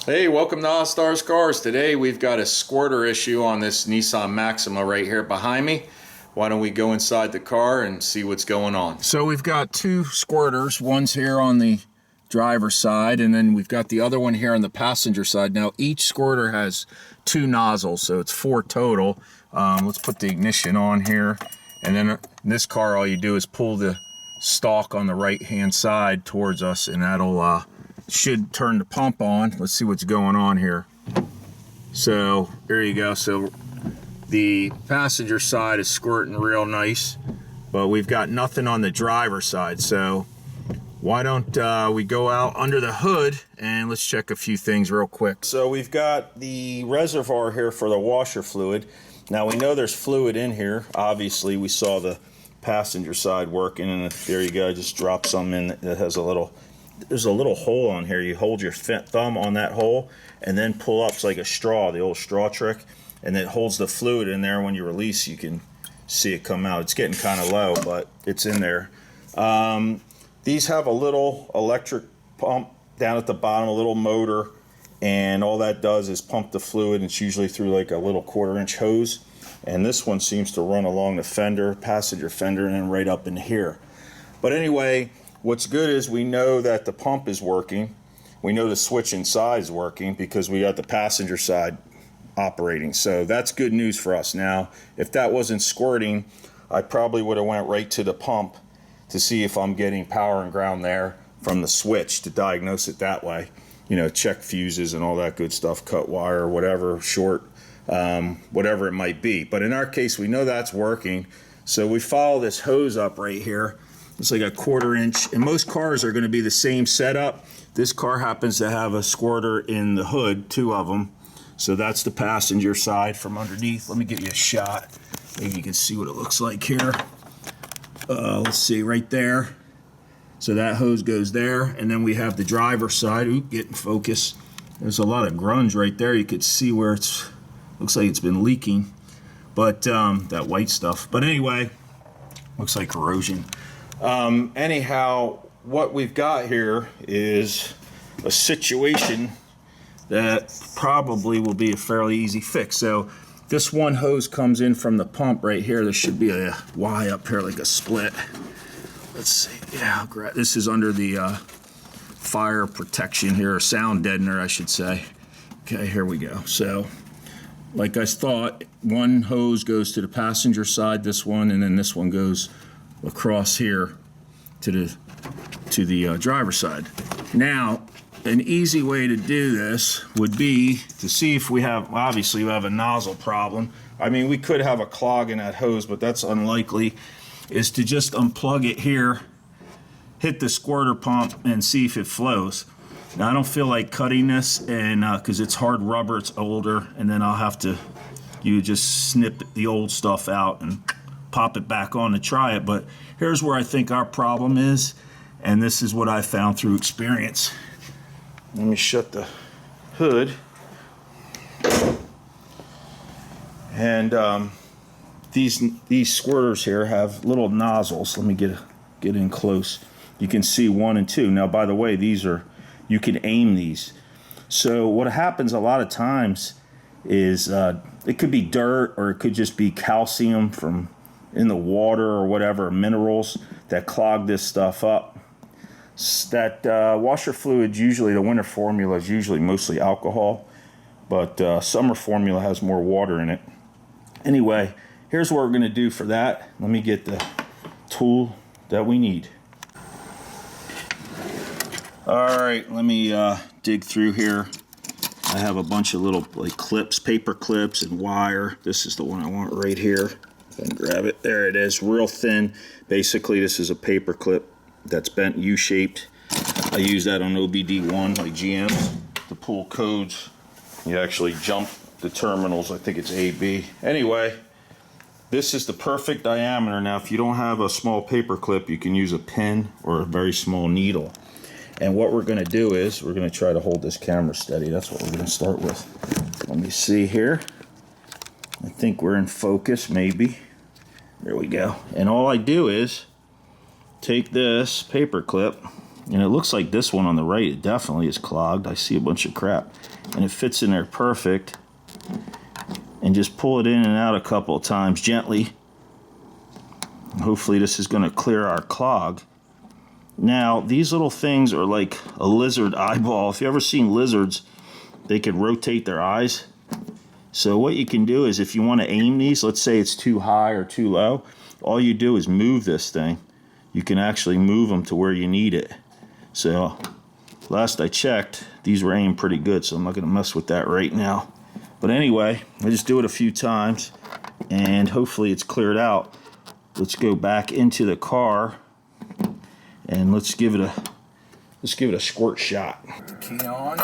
Hey, welcome to Ozzstar Cars. Today we've got a squirter issue on this Nissan Maxima right here behind me. Why don't we go inside the car and see what's going on? So we've got two squirters. One's here on the driver's side, and then we've got the other one here on the passenger side. Now each squirter has two nozzles, so it's four total. Let's put the ignition on here, and then in this car all you do is pull the stalk on the right hand side towards us, and that'll should turn the pump on. Let's see what's going on here. So there you go. So the passenger side is squirting real nice, but we've got nothing on the driver's side. So why don't we go out under the hood and let's check a few things real quick. So we've got the reservoir here for the washer fluid. Now we know there's fluid in here. Obviously we saw the passenger side working, and there you go. I just dropped some in that has there's a little hole on here. You hold your thumb on that hole and then pull up. It's like a straw, the old straw trick, and it holds the fluid in there. When you release, you can see it come out. It's getting kind of low, but it's in there. These have a little electric pump down at the bottom, a little motor, and all that does is pump the fluid. It's usually through like a little 1/4-inch hose, and this one seems to run along the fender, passenger fender, and then right up in here. But anyway, what's good is we know that the pump is working. We know the switch inside is working because we got the passenger side operating. So that's good news for us. Now, if that wasn't squirting, I probably would have went right to the pump to see if I'm getting power and ground there from the switch to diagnose it that way. You know, check fuses and all that good stuff, cut wire, whatever, short, whatever it might be. But in our case, we know that's working. So we follow this hose up right here. It's like a 1/4-inch, and most cars are going to be the same setup. This car happens to have a squirter in the hood, two of them. So that's the passenger side from underneath. Let me give you a shot. Maybe you can see what it looks like here. Let's see, right there. So that hose goes there, and then we have the driver's side. Ooh, get in focus. There's a lot of grunge right there. You could see where it's, looks like it's been leaking, but that white stuff. But anyway, looks like corrosion. Anyhow, what we've got here is a situation that probably will be a fairly easy fix. So this one hose comes in from the pump right here. There should be a Y up here, like a split. Let's see. Yeah, I'll grab, this is under the fire protection here, or sound deadener, I should say. Okay, here we go. So like I thought, one hose goes to the passenger side, this one, and then this one goes across here to the driver's side. Now, an easy way to do this would be to see if we have, obviously we have a nozzle problem. I mean, we could have a clog in that hose, but that's unlikely. Is to just unplug it here, hit the squirter pump, and see if it flows. Now, I don't feel like cutting this, and because it's hard rubber, it's older, and then I'll have to, you just snip the old stuff out and pop it back on to try it. But here's where I think our problem is, and this is what I found through experience. Let me shut the hood. And these squirters here have little nozzles. Let me get in close. You can see 1 and 2. Now, by the way, these are, you can aim these. So what happens a lot of times is it could be dirt, or it could just be calcium from in the water or whatever, minerals that clog this stuff up. That washer fluid, usually the winter formula is usually mostly alcohol, but summer formula has more water in it. Anyway, here's what we're going to do for that. Let me get the tool that we need. All right, let me dig through here. I have a bunch of little like clips, paper clips and wire. This is the one I want right here. And grab it. There it is, real thin. Basically, this is a paper clip that's bent U-shaped. I use that on OBD1, like GMs, to pull codes. You actually jump the terminals. I think it's AB. Anyway, this is the perfect diameter. Now, if you don't have a small paper clip, you can use a pin or a very small needle. And what we're going to do is we're going to try to hold this camera steady. That's what we're going to start with. Let me see here. I think we're in focus, maybe. There we go. And all I do is take this paper clip, And it looks like this one on the right, it definitely is clogged. I see a bunch of crap. And it fits in there perfect. And just pull it in and out a couple of times gently. Hopefully this is going to clear our clog. Now, these little things are like a lizard eyeball. If you've ever seen lizards, they can rotate their eyes. So what you can do is if you want to aim these, let's say it's too high or too low, all you do is move this thing. You can actually move them to where you need it. So last I checked, these were aimed pretty good, so I'm not going to mess with that right now. But anyway, I just do it a few times, and hopefully it's cleared out. Let's go back into the car, and let's give it a squirt shot. Key on.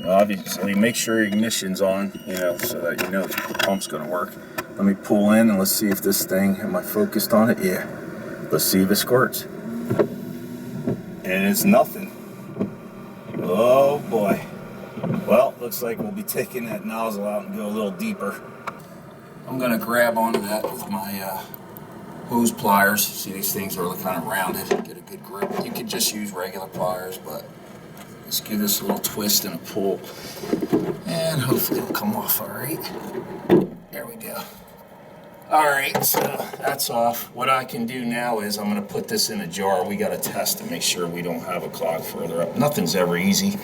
Obviously, make sure your ignition's on, so that you know the pump's going to work. Let me pull in and let's see if this thing, am I focused on it? Yeah. Let's see if it squirts. And it's nothing. Oh boy. Well, looks like we'll be taking that nozzle out and go a little deeper. I'm going to grab onto that with my hose pliers. See, these things are kind of rounded. Get a good grip. You could just use regular pliers, but let's give this a little twist and a pull. And hopefully it'll come off all right. There we go. All right, so that's off. What I can do now is I'm going to put this in a jar. We got to test to make sure we don't have a clog further up. Nothing's ever easy.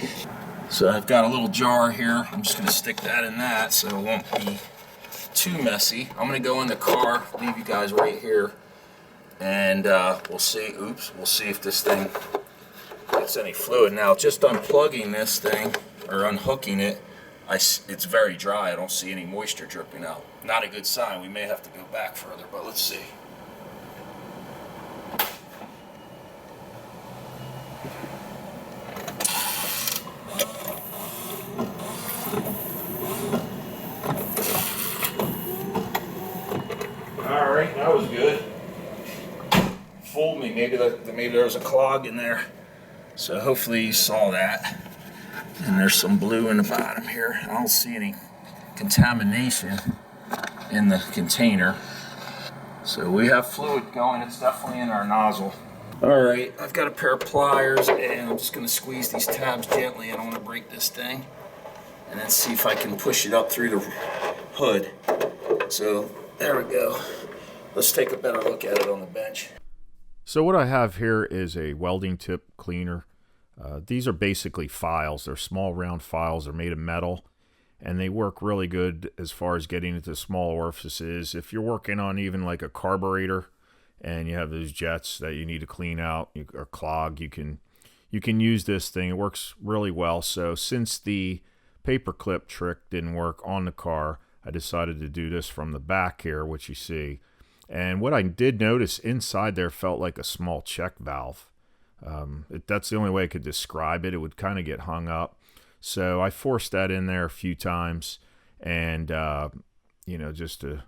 So I've got a little jar here. I'm just going to stick that in that so it won't be too messy. I'm going to go in the car, leave you guys right here, and we'll see. We'll see if this thing gets any fluid. Now, just unplugging this thing or unhooking it, it's very dry. I don't see any moisture dripping out. Not a good sign. We may have to go back further, but let's see. All right, that was good. Fooled me. Maybe there was a clog in there. So hopefully you saw that. And there's some blue in the bottom here. I don't see any contamination in the container. So we have fluid going. It's definitely in our nozzle. All right, I've got a pair of pliers, and I'm just going to squeeze these tabs gently. I don't want to break this thing. And then see if I can push it up through the hood. So there we go. Let's take a better look at it on the bench. So what I have here is a welding tip cleaner. These are basically files. They're small round files. They're made of metal, and they work really good as far as getting into small orifices. If you're working on even like a carburetor and you have those jets that you need to clean out or clog, you can use this thing. It works really well. So since the paperclip trick didn't work on the car, I decided to do this from the back here, which you see. And what I did notice inside there felt like a small check valve. That's the only way I could describe it. It would kind of get hung up. So I forced that in there a few times, and just to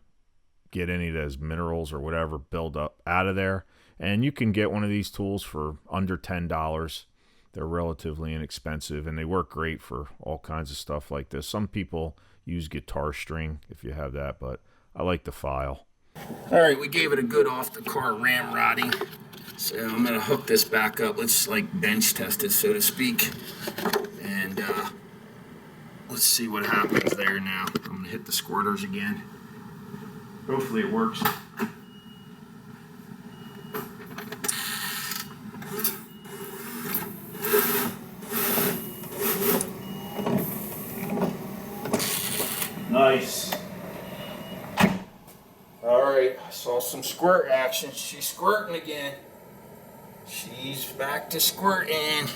get any of those minerals or whatever build up out of there. And you can get one of these tools for under $10. They're relatively inexpensive, and they work great for all kinds of stuff like this. Some people use guitar string if you have that, but I like the file. All right, we gave it a good off the car ramrodding. So I'm going to hook this back up. Let's like bench test it, so to speak. And let's see what happens there now. I'm going to hit the squirters again. Hopefully it works. Nice. All right, I saw some squirt action. She's squirting again. She's back to squirting.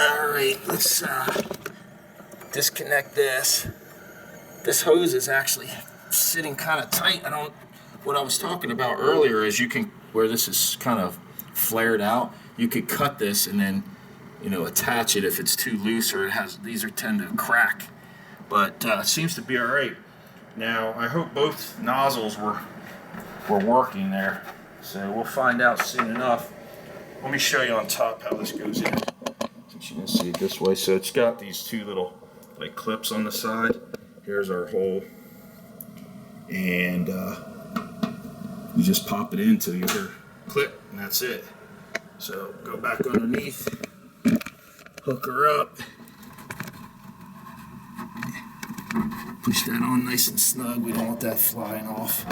All right, let's disconnect this. This hose is actually sitting kind of tight. What I was talking about earlier is you can, where this is kind of flared out, you could cut this and then, attach it if it's too loose or these tend to crack. But it seems to be all right. Now, I hope both nozzles were working there. So we'll find out soon enough. Let me show you on top how this goes in. Since you can see it this way. So it's got these two little clips on the side. Here's our hole. And you just pop it into the other clip, and that's it. So go back underneath, hook her up, push that on nice and snug. We don't want that flying off.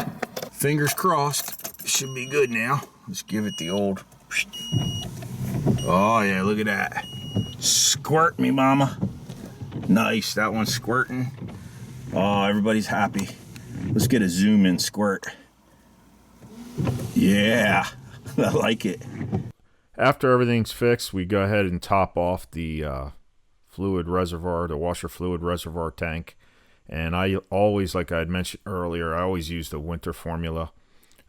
Fingers crossed, should be good now. Let's give it the old. Oh yeah, look at that. Squirt me, mama. Nice, that one's squirting. Oh, everybody's happy. Let's get a zoom in squirt. Yeah, I like it. After everything's fixed, we go ahead and top off the fluid reservoir, the washer fluid reservoir tank. And I always, like I had mentioned earlier, I always use the winter formula.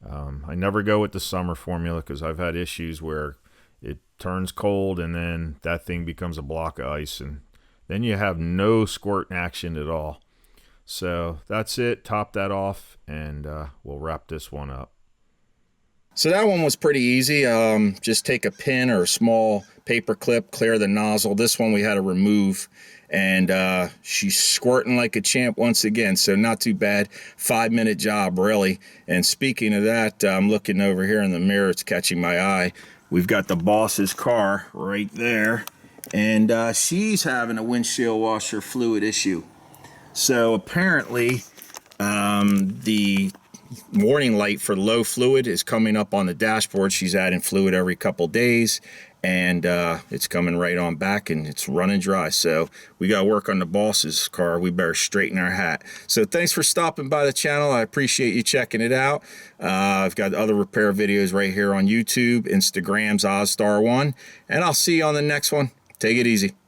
I never go with the summer formula because I've had issues where it turns cold and then that thing becomes a block of ice and then you have no squirt action at all. So that's it. Top that off and we'll wrap this one up. So that one was pretty easy. Just take a pin or a small paper clip, clear the nozzle. This one we had to remove, and she's squirting like a champ once again, so not too bad. 5-minute job, really. And speaking of that, I'm looking over here in the mirror. It's catching my eye. We've got the boss's car right there, and she's having a windshield washer fluid issue. So apparently the warning light for low fluid is coming up on the dashboard. She's adding fluid every couple days, and it's coming right on back and it's running dry. So we got to work on the boss's car. We better straighten our hat. So thanks for stopping by the channel. I appreciate you checking it out. I've got other repair videos right here on YouTube, Instagram's Ozzstar1, and I'll see you on the next one. Take it easy.